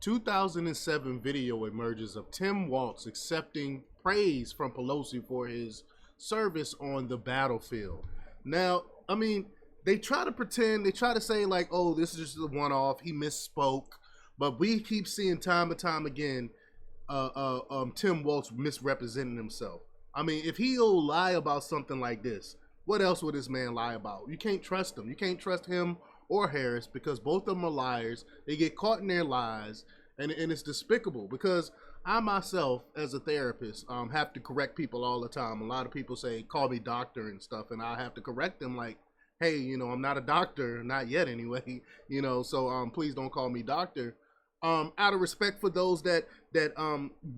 2007 video emerges of Tim Walz accepting praise from Pelosi for his service on the battlefield. Now, I mean, they try to pretend, they try to say like, oh, this is just a one-off, he misspoke, but we keep seeing time and time again Tim Walz misrepresenting himself. I mean, if he'll lie about something like this, what else would this man lie about? You can't trust him. You can't trust him or Harris because both of them are liars. They get caught in their lies, and it's despicable because I myself, as a therapist, have to correct people all the time. A lot of people say, call me doctor and stuff, and I have to correct them like, hey, you know, I'm not a doctor, not yet anyway, you know, so please don't call me doctor. Out of respect for those that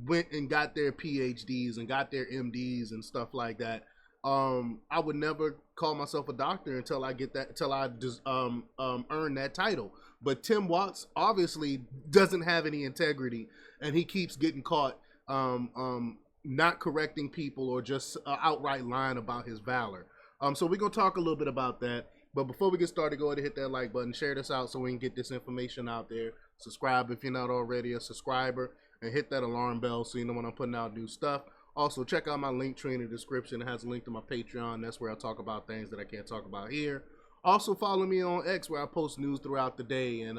went and got their PhDs and got their MDs and stuff like that, I would never call myself a doctor until I get that, until I just earn that title. But Tim Walz obviously doesn't have any integrity, and he keeps getting caught not correcting people or just outright lying about his valor. So we're gonna talk a little bit about that. But before we get started, go ahead and hit that like button, share this out so we can get this information out there. Subscribe if you're not already a subscriber, and hit that alarm bell so you know when I'm putting out new stuff. Also, check out my link tree in the description. It has a link to my Patreon. That's where I talk about things that I can't talk about here. Also, follow me on X where I post news throughout the day. And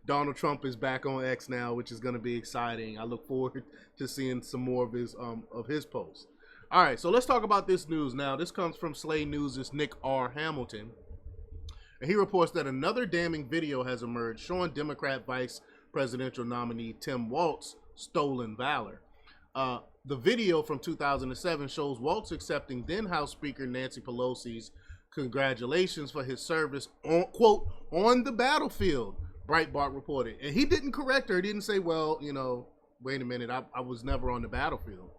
Donald Trump is back on X now, which is going to be exciting. I look forward to seeing some more of his posts. All right, so let's talk about this news now. This comes from Slay News' Nick R. Hamilton. And he reports that another damning video has emerged showing Democrat vice presidential nominee Tim Walz stolen valor. The video from 2007 shows Walz accepting then House Speaker Nancy Pelosi's congratulations for his service on, quote, on the battlefield, Breitbart reported. And he didn't correct her. He didn't say, well, you know, wait a minute, I was never on the battlefield.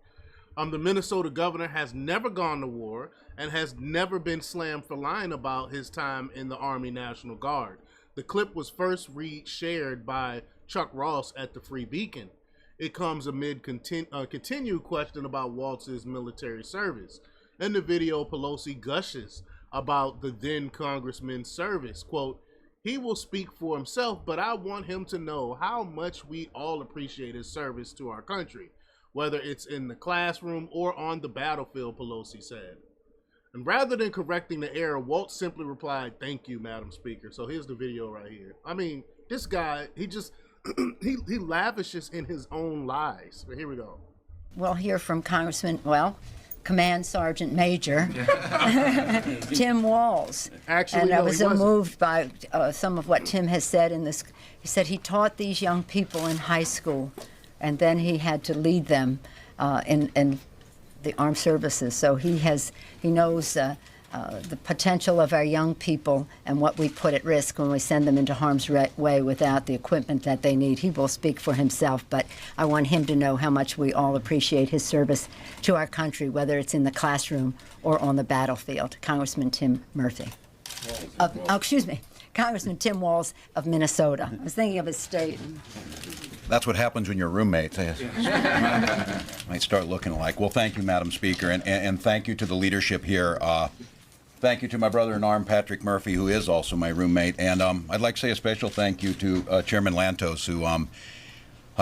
The Minnesota governor has never gone to war and has never been slammed for lying about his time in the Army National Guard. The clip was first shared by Chuck Ross at the Free Beacon. It comes amid continued question about Walz's military service. In the video, Pelosi gushes about the then congressman's service. Quote, he will speak for himself, but I want him to know how much we all appreciate his service to our country, whether it's in the classroom or on the battlefield, Pelosi said. And rather than correcting the error, Walz simply replied, thank you, Madam Speaker. So here's the video right here. I mean, this guy, he just... he lavishes in his own lies. But here we go. We'll hear from Command Sergeant Major Tim Walz. Actually, and no, I was so moved by some of what Tim has said in this. He said he taught these young people in high school, and then he had to lead them in the armed services. So he knows the potential of our young people and what we put at risk when we send them into harm's way without the equipment that they need. He will speak for himself, but I want him to know how much we all appreciate his service to our country, whether it's in the classroom or on the battlefield. Congressman Tim Murphy. Congressman Tim Walz of Minnesota. I was thinking of his state. That's what happens when you're roommates. Might start looking alike. Well, thank you, Madam Speaker, and thank you to the leadership here. Thank you to my brother-in-arms, Patrick Murphy, who is also my roommate. And I'd like to say a special thank you to Chairman Lantos, who an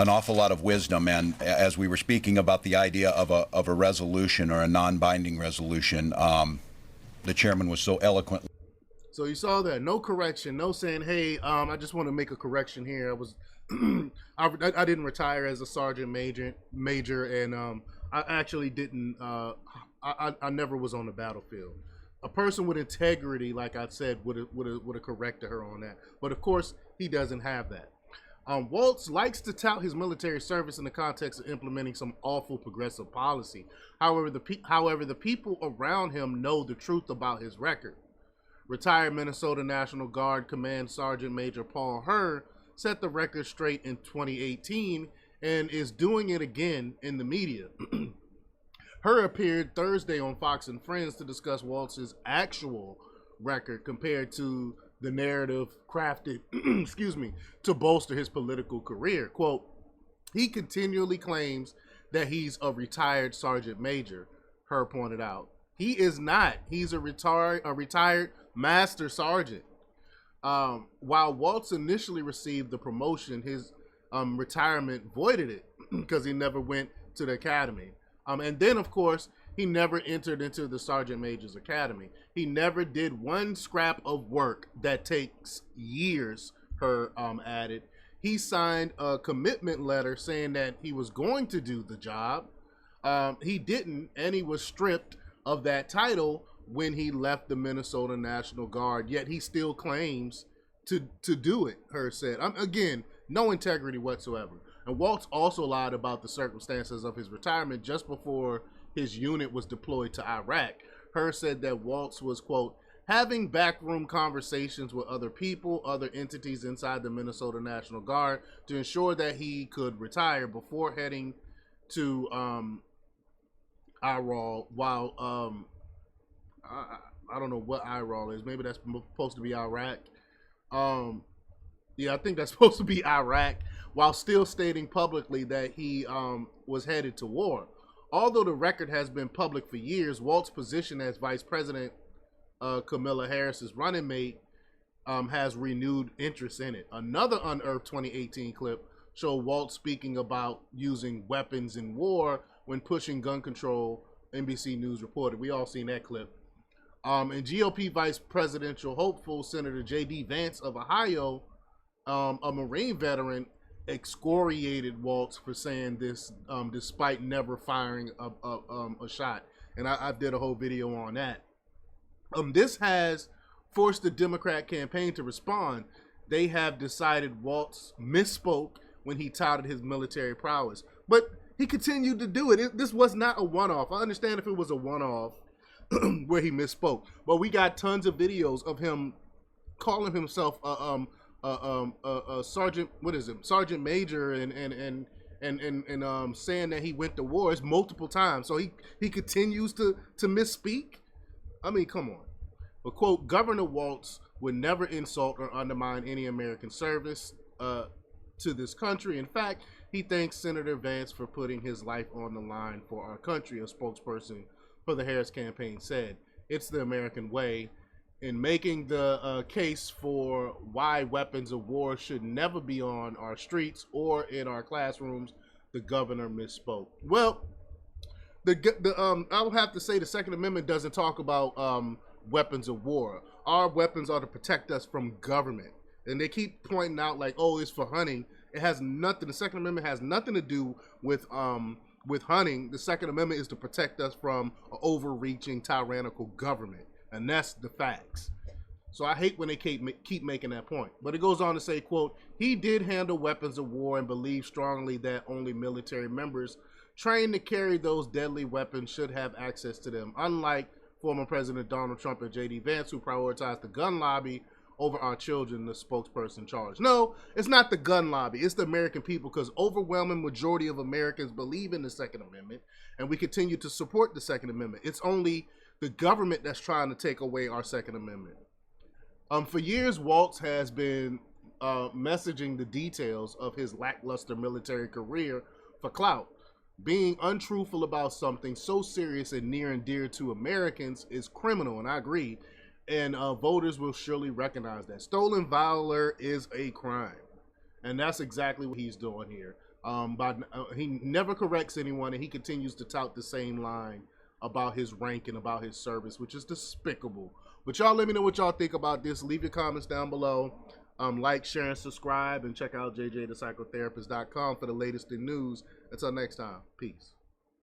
awful lot of wisdom. And as we were speaking about the idea of a resolution or a non-binding resolution, the chairman was so eloquent. So you saw that. No correction. No saying, hey, I just want to make a correction here. I didn't retire as a sergeant major, and I actually didn't. I never was on the battlefield. A person with integrity, like I said, would have corrected her on that. But of course, he doesn't have that. Walz likes to tout his military service in the context of implementing some awful progressive policy. However, the people around him know the truth about his record. Retired Minnesota National Guard Command Sergeant Major Paul Hurd set the record straight in 2018 and is doing it again in the media. Hurd appeared Thursday on Fox and Friends to discuss Walz's actual record compared to the narrative crafted, to bolster his political career. Quote, he continually claims that he's a retired sergeant major, Hurd pointed out. He is not. He's a retired master sergeant. While Walz initially received the promotion, his retirement voided it because he never went to the academy. And then, of course, he never entered into the Sergeant Major's Academy. He never did one scrap of work that takes years, her added. He signed a commitment letter saying that he was going to do the job. He didn't, and he was stripped of that title when he left the Minnesota National Guard, yet he still claims to do it, her said. Again, no integrity whatsoever. And Walz also lied about the circumstances of his retirement just before his unit was deployed to Iraq. Her said that Walz was, quote, having backroom conversations with other people, other entities inside the Minnesota National Guard to ensure that he could retire before heading to IRAL, while I don't know what IRAL is. Maybe that's supposed to be Iraq. Yeah, I think that's supposed to be Iraq, while still stating publicly that he was headed to war. Although the record has been public for years, Walz's position as Vice President Kamala Harris's running mate has renewed interest in it. Another unearthed 2018 clip showed Walz speaking about using weapons in war when pushing gun control, NBC News reported. We all seen that clip. And GOP Vice Presidential hopeful Senator J.D. Vance of Ohio, a Marine veteran, excoriated Walz for saying this despite never firing a shot. And I did a whole video on that. This has forced the Democrat campaign to respond. They have decided Walz misspoke when he touted his military prowess. But he continued to do it. This was not a one-off. I understand if it was a one-off where he misspoke. But we got tons of videos of him calling himself sergeant, what is it, sergeant major, and saying that he went to war multiple times. So he continues to misspeak. I mean, come on. But quote, Governor Walz would never insult or undermine any American service to this country. In fact, he thanks Senator Vance for putting his life on the line for our country, a spokesperson for the Harris campaign said. It's the American way. In making the case for why weapons of war should never be on our streets or in our classrooms, the governor misspoke. Well, I'll have to say the Second Amendment doesn't talk about weapons of war. Our weapons are to protect us from government. And they keep pointing out like, oh, it's for hunting. It has nothing. The Second Amendment has nothing to do with hunting. The Second Amendment is to protect us from an overreaching tyrannical government. And that's the facts. So I hate when they keep making that point. But it goes on to say, quote, he did handle weapons of war and believed strongly that only military members trained to carry those deadly weapons should have access to them. Unlike former President Donald Trump and J.D. Vance, who prioritized the gun lobby over our children, the spokesperson charged. No, it's not the gun lobby. It's the American people, because overwhelming majority of Americans believe in the Second Amendment, and we continue to support the Second Amendment. It's only the government that's trying to take away our Second Amendment. For years, Walz has been messaging the details of his lackluster military career for clout. Being untruthful about something so serious and near and dear to Americans is criminal, and I agree. And voters will surely recognize that. Stolen valor is a crime. And that's exactly what he's doing here. He never corrects anyone, and he continues to tout the same line about his rank and about his service, which is despicable. But y'all let me know what y'all think about this. Leave your comments down below. Like, share, and subscribe, and check out jjthepsychotherapist.com for the latest in news. Until next time, peace.